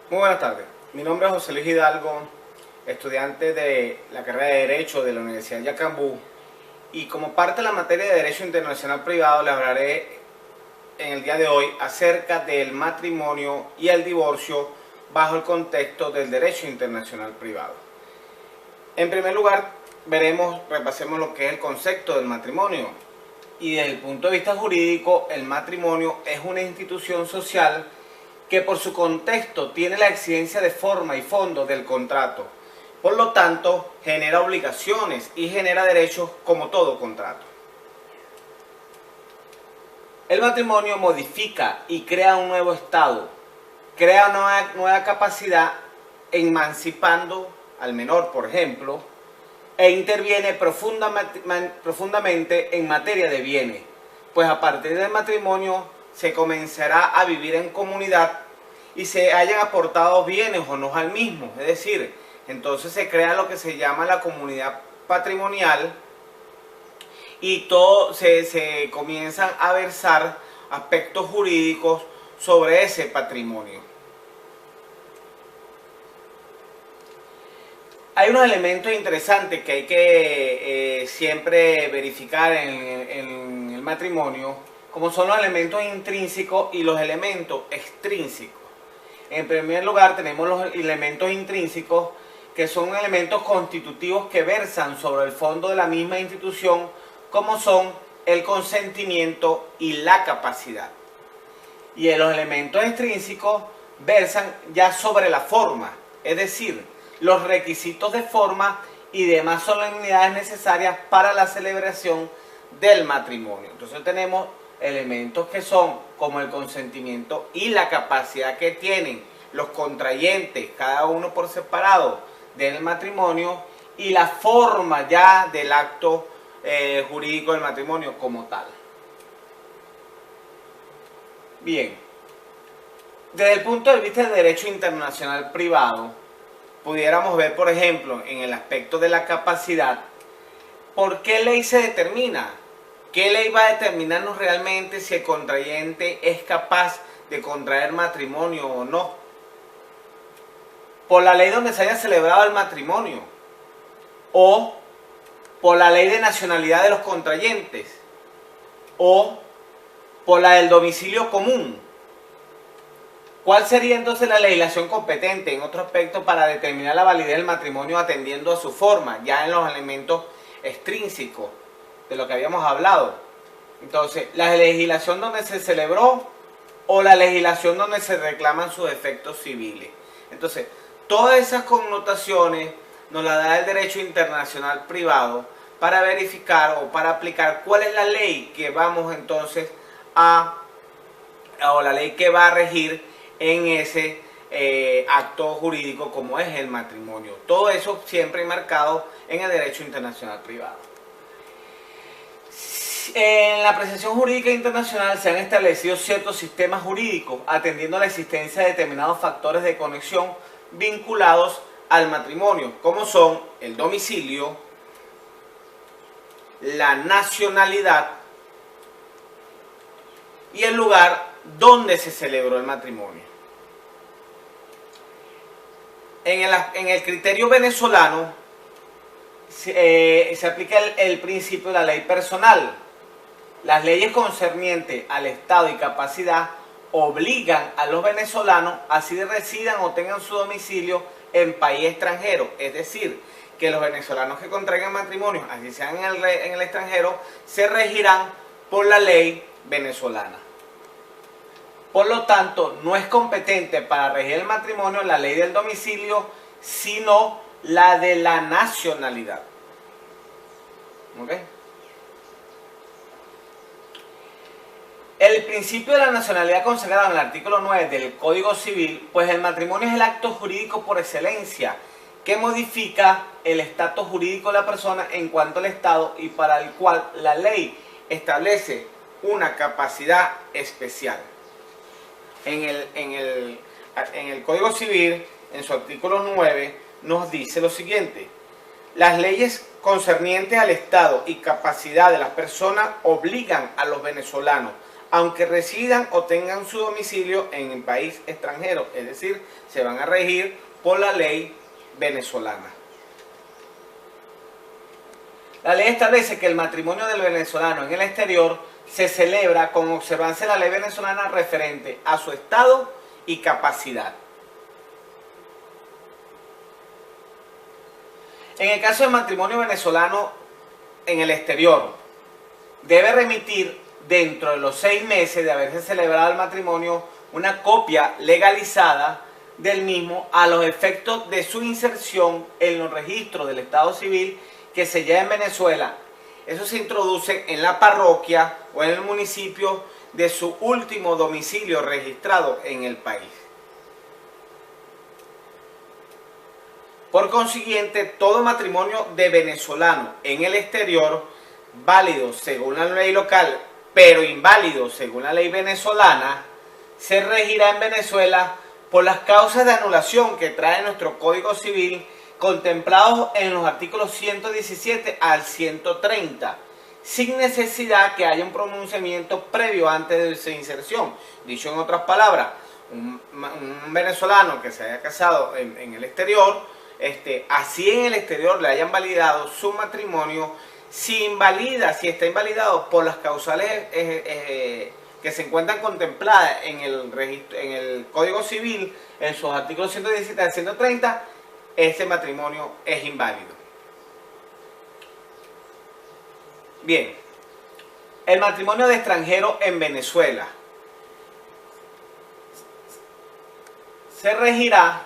Muy buenas tardes, mi nombre es José Luis Hidalgo, estudiante de la carrera de Derecho de la Universidad de Yacambú, y como parte de la materia de Derecho Internacional Privado les hablaré en el día de hoy acerca del matrimonio y el divorcio bajo el contexto del Derecho Internacional Privado. En primer lugar, repasemos lo que es el concepto del matrimonio. Y desde el punto de vista jurídico, el matrimonio es una institución social que por su contexto tiene la exigencia de forma y fondo del contrato. Por lo tanto, genera obligaciones y genera derechos como todo contrato. El matrimonio modifica y crea un nuevo estado, crea una nueva capacidad emancipando al menor, por ejemplo, e interviene profundamente en materia de bienes, pues a partir del matrimonio se comenzará a vivir en comunidad y se hayan aportado bienes o no al mismo, es decir, entonces se crea lo que se llama la comunidad patrimonial y todo se comienzan a versar aspectos jurídicos sobre ese patrimonio. Hay unos elementos interesantes que hay que siempre verificar en el matrimonio, como son los elementos intrínsecos y los elementos extrínsecos. En primer lugar tenemos los elementos intrínsecos, que son elementos constitutivos que versan sobre el fondo de la misma institución, como son el consentimiento y la capacidad. Y los elementos extrínsecos versan ya sobre la forma, es decir, los requisitos de forma y demás solemnidades necesarias para la celebración del matrimonio. Entonces tenemos elementos que son como el consentimiento y la capacidad que tienen los contrayentes, cada uno por separado del matrimonio, y la forma ya del acto jurídico del matrimonio como tal. Bien, desde el punto de vista del derecho internacional privado, pudiéramos ver, por ejemplo, en el aspecto de la capacidad, ¿por qué ley se determina? ¿Qué ley va a determinarnos realmente si el contrayente es capaz de contraer matrimonio o no? ¿Por la ley donde se haya celebrado el matrimonio? ¿O por la ley de nacionalidad de los contrayentes? ¿O por la del domicilio común? ¿Cuál sería entonces la legislación competente en otro aspecto para determinar la validez del matrimonio atendiendo a su forma, ya en los elementos extrínsecos de lo que habíamos hablado? Entonces, la legislación donde se celebró o la legislación donde se reclaman sus efectos civiles. Entonces, todas esas connotaciones nos las da el derecho internacional privado para verificar o para aplicar cuál es la ley que vamos entonces o la ley que va a regir en ese acto jurídico como es el matrimonio. Todo eso siempre enmarcado en el derecho internacional privado. En la apreciación jurídica internacional se han establecido ciertos sistemas jurídicos atendiendo a la existencia de determinados factores de conexión vinculados al matrimonio, como son el domicilio, la nacionalidad y el lugar donde se celebró el matrimonio. En el criterio venezolano se aplica el principio de la ley personal. Las leyes concernientes al estado y capacidad obligan a los venezolanos, así residan o tengan su domicilio en país extranjero, es decir, que los venezolanos que contraigan matrimonio, así sean en el extranjero, se regirán por la ley venezolana. Por lo tanto, no es competente para regir el matrimonio la ley del domicilio, sino la de la nacionalidad. ¿Ok? El principio de la nacionalidad consagrado en el artículo 9 del Código Civil, pues el matrimonio es el acto jurídico por excelencia que modifica el estatus jurídico de la persona en cuanto al Estado y para el cual la ley establece una capacidad especial. En el Código Civil, en su artículo 9, nos dice lo siguiente: las leyes concernientes al Estado y capacidad de las personas obligan a los venezolanos aunque residan o tengan su domicilio en el país extranjero, es decir, se van a regir por la ley venezolana. La ley establece que el matrimonio del venezolano en el exterior se celebra con observancia de la ley venezolana referente a su estado y capacidad. En el caso del matrimonio venezolano en el exterior, debe remitir dentro de los 6 meses de haberse celebrado el matrimonio una copia legalizada del mismo a los efectos de su inserción en los registros del Estado Civil que se lleva en Venezuela. Eso se introduce en la parroquia o en el municipio de su último domicilio registrado en el país. Por consiguiente, todo matrimonio de venezolano en el exterior, válido según la ley local, pero inválido según la ley venezolana, se regirá en Venezuela por las causas de anulación que trae nuestro Código Civil, contemplados en los artículos 117 al 130, sin necesidad que haya un pronunciamiento previo antes de su inserción. Dicho en otras palabras, un venezolano que se haya casado en el exterior, así en el exterior le hayan validado su matrimonio, si está invalidado por las causales que se encuentran contempladas en el Código Civil, en sus artículos 117 al 130, ese matrimonio es inválido. Bien, el matrimonio de extranjero en Venezuela se regirá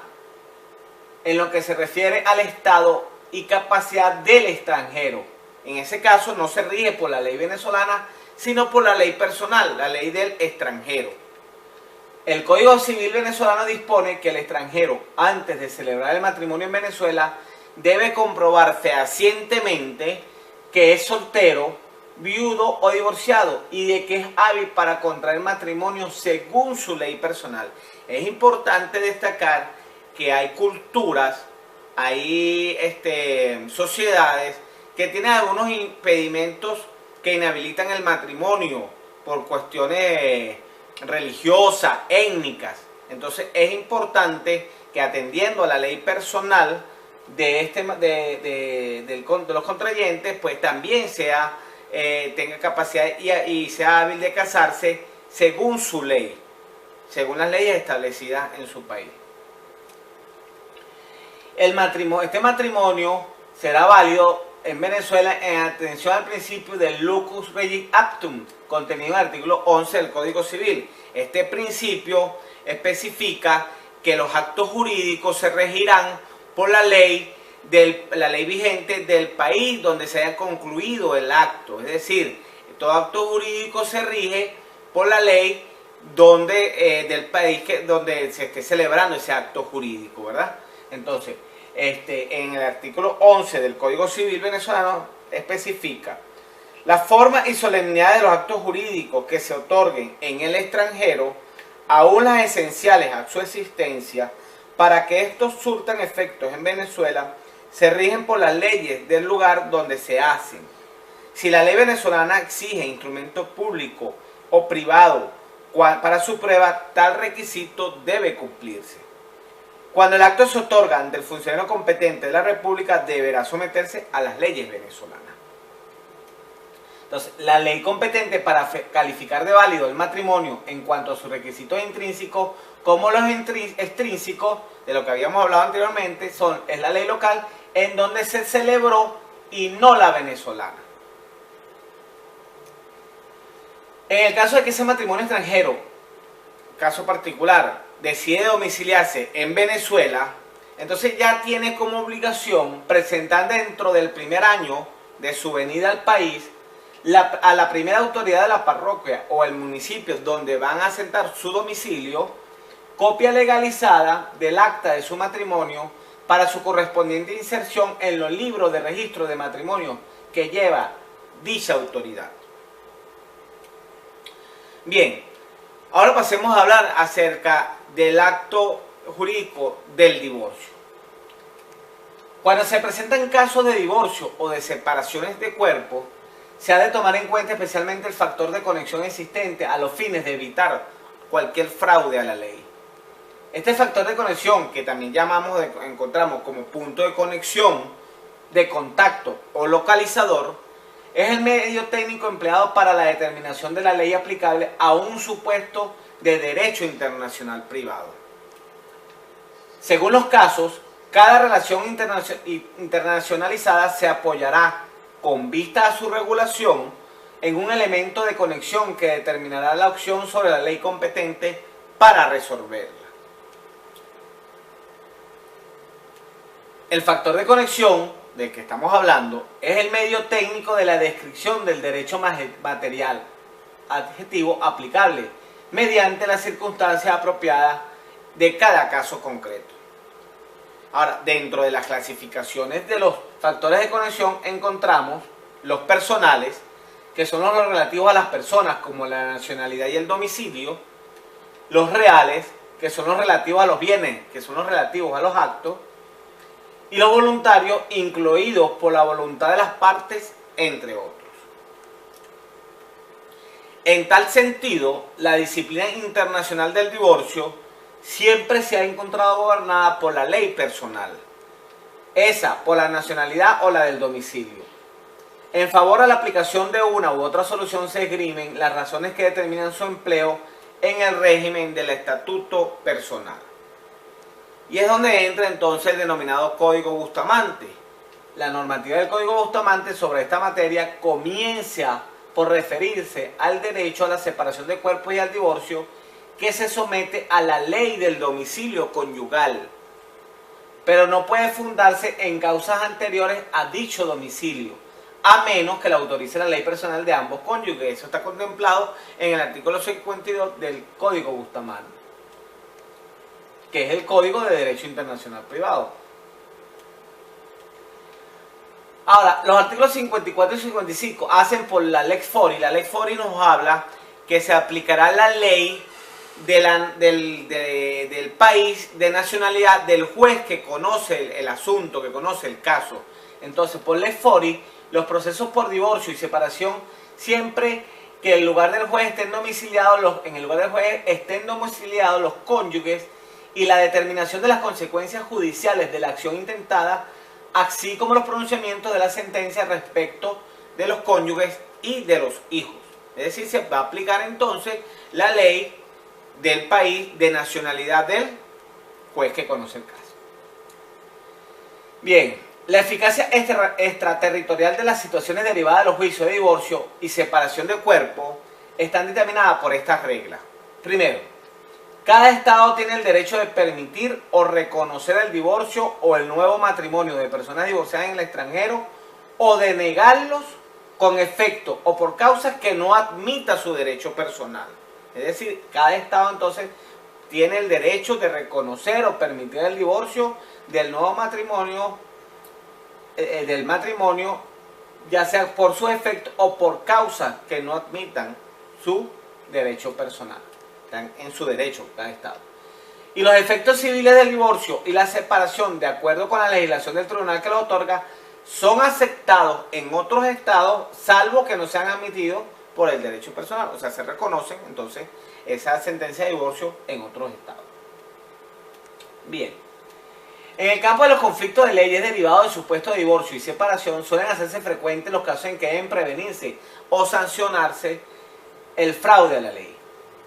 en lo que se refiere al estado y capacidad del extranjero. En ese caso no se rige por la ley venezolana, sino por la ley personal, la ley del extranjero. El Código Civil venezolano dispone que el extranjero, antes de celebrar el matrimonio en Venezuela, debe comprobar fehacientemente que es soltero, viudo o divorciado y de que es hábil para contraer matrimonio según su ley personal. Es importante destacar que hay culturas, hay sociedades que tienen algunos impedimentos que inhabilitan el matrimonio por cuestiones religiosas, étnicas. Entonces es importante que, atendiendo a la ley personal de los contrayentes, pues también tenga capacidad y sea hábil de casarse según su ley, según las leyes establecidas en su país. Este matrimonio será válido en Venezuela en atención al principio del lucus regit actum, contenido en el artículo 11 del Código Civil. Este principio especifica que los actos jurídicos se regirán por la ley vigente del país donde se haya concluido el acto. Es decir, todo acto jurídico se rige por la ley del país donde se esté celebrando ese acto jurídico, ¿verdad? Entonces, en el artículo 11 del Código Civil venezolano especifica la forma y solemnidad de los actos jurídicos que se otorguen en el extranjero, aún las esenciales a su existencia, para que estos surtan efectos en Venezuela, se rigen por las leyes del lugar donde se hacen. Si la ley venezolana exige instrumento público o privado para su prueba, tal requisito debe cumplirse. Cuando el acto se otorga ante el funcionario competente de la República, deberá someterse a las leyes venezolanas. Entonces, la ley competente para calificar de válido el matrimonio en cuanto a sus requisitos intrínsecos como los extrínsecos, de lo que habíamos hablado anteriormente, es la ley local en donde se celebró y no la venezolana. En el caso de que ese matrimonio extranjero, caso particular, decide domiciliarse en Venezuela, entonces ya tiene como obligación presentar dentro del primer año de su venida al país a la primera autoridad de la parroquia o el municipio donde van a asentar su domicilio, copia legalizada del acta de su matrimonio para su correspondiente inserción en los libros de registro de matrimonio que lleva dicha autoridad. Bien, ahora pasemos a hablar acerca del acto jurídico del divorcio. Cuando se presentan casos de divorcio o de separaciones de cuerpo, se ha de tomar en cuenta especialmente el factor de conexión existente a los fines de evitar cualquier fraude a la ley. Este factor de conexión, que también encontramos como punto de conexión, de contacto o localizador, es el medio técnico empleado para la determinación de la ley aplicable a un supuesto de derecho internacional privado. Según los casos, cada relación internacionalizada se apoyará, con vista a su regulación, en un elemento de conexión que determinará la opción sobre la ley competente para resolverla. El factor de conexión del que estamos hablando es el medio técnico de la descripción del derecho material adjetivo aplicable mediante las circunstancias apropiadas de cada caso concreto. Ahora, dentro de las clasificaciones de los factores de conexión encontramos los personales, que son los relativos a las personas, como la nacionalidad y el domicilio; los reales, que son los relativos a los bienes, que son los relativos a los actos; y los voluntarios, incluidos por la voluntad de las partes, entre otros. En tal sentido, la disciplina internacional del divorcio siempre se ha encontrado gobernada por la ley personal, esa por la nacionalidad o la del domicilio. En favor a la aplicación de una u otra solución se esgrimen las razones que determinan su empleo en el régimen del estatuto personal. Y es donde entra entonces el denominado Código Bustamante. La normativa del Código Bustamante sobre esta materia comienza por referirse al derecho a la separación de cuerpos y al divorcio, que se somete a la ley del domicilio conyugal, pero no puede fundarse en causas anteriores a dicho domicilio, a menos que la autorice la ley personal de ambos cónyuges. Eso está contemplado en el artículo 52 del Código Bustamante, que es el Código de Derecho Internacional Privado. Ahora, los artículos 54 y 55 hacen por la Lex Fori. La Lex Fori nos habla que se aplicará la ley del país de nacionalidad del juez que conoce el asunto, que conoce el caso. Entonces, por Lex Fori, los procesos por divorcio y separación, siempre que en el lugar del juez estén domiciliados los cónyuges, y la determinación de las consecuencias judiciales de la acción intentada, así como los pronunciamientos de la sentencia respecto de los cónyuges y de los hijos. Es decir, se va a aplicar entonces la ley del país de nacionalidad del juez que conoce el caso. Bien, la eficacia extraterritorial de las situaciones derivadas de los juicios de divorcio y separación de cuerpo están determinadas por estas reglas. Primero, cada estado tiene el derecho de permitir o reconocer el divorcio o el nuevo matrimonio de personas divorciadas en el extranjero, o de negarlos con efecto o por causas que no admita su derecho personal. Es decir, cada estado entonces tiene el derecho de reconocer o permitir el divorcio del nuevo matrimonio, ya sea por su efecto o por causas que no admitan su derecho personal. Están en su derecho cada estado. Y los efectos civiles del divorcio y la separación, de acuerdo con la legislación del tribunal que los otorga, son aceptados en otros estados, salvo que no sean admitidos por el derecho personal. O sea, se reconocen entonces esa sentencia de divorcio en otros estados. Bien. En el campo de los conflictos de leyes derivados de supuestos de divorcio y separación, suelen hacerse frecuentes los casos en que deben prevenirse o sancionarse el fraude a la ley.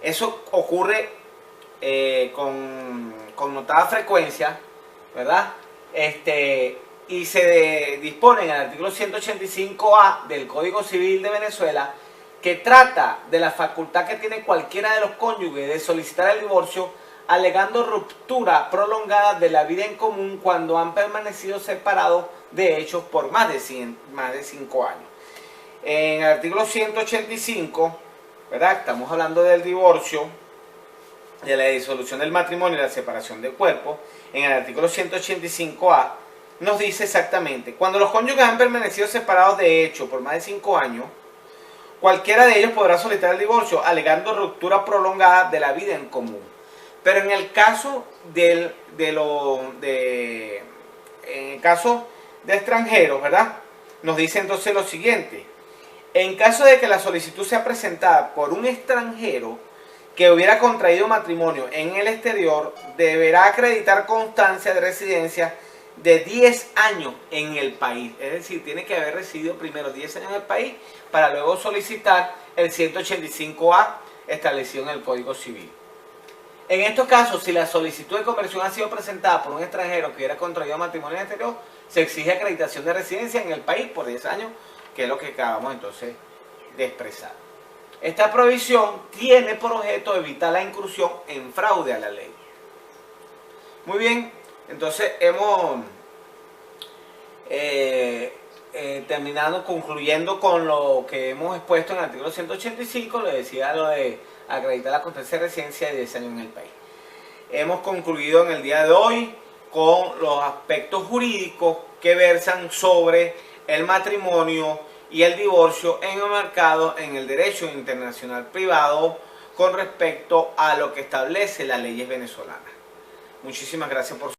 Eso ocurre con notada frecuencia, ¿verdad? Y se dispone en el artículo 185A del Código Civil de Venezuela, que trata de la facultad que tiene cualquiera de los cónyuges de solicitar el divorcio, alegando ruptura prolongada de la vida en común cuando han permanecido separados de hechos por más de 5 años. En el artículo 185, ¿verdad? Estamos hablando del divorcio, de la disolución del matrimonio y la separación del cuerpo. En el artículo 185A nos dice exactamente: cuando los cónyuges han permanecido separados de hecho por más de 5 años, cualquiera de ellos podrá solicitar el divorcio, alegando ruptura prolongada de la vida en común. Pero en el caso de extranjeros, ¿verdad? Nos dice entonces lo siguiente: En caso de que la solicitud sea presentada por un extranjero que hubiera contraído matrimonio en el exterior, deberá acreditar constancia de residencia de 10 años en el país. Es decir, tiene que haber residido primero 10 años en el país para luego solicitar el 185A establecido en el Código Civil. En estos casos, si la solicitud de conversión ha sido presentada por un extranjero que hubiera contraído matrimonio en el exterior, se exige acreditación de residencia en el país por 10 años, que es lo que acabamos entonces de expresar. Esta provisión tiene por objeto evitar la incursión en fraude a la ley. Muy bien, entonces hemos terminado, concluyendo con lo que hemos expuesto en el artículo 185, le decía lo de acreditar la constancia de residencia de 10 años en el país. Hemos concluido en el día de hoy con los aspectos jurídicos que versan sobre el matrimonio y el divorcio enmarcado en el derecho internacional privado con respecto a lo que establece las leyes venezolanas. Muchísimas gracias por su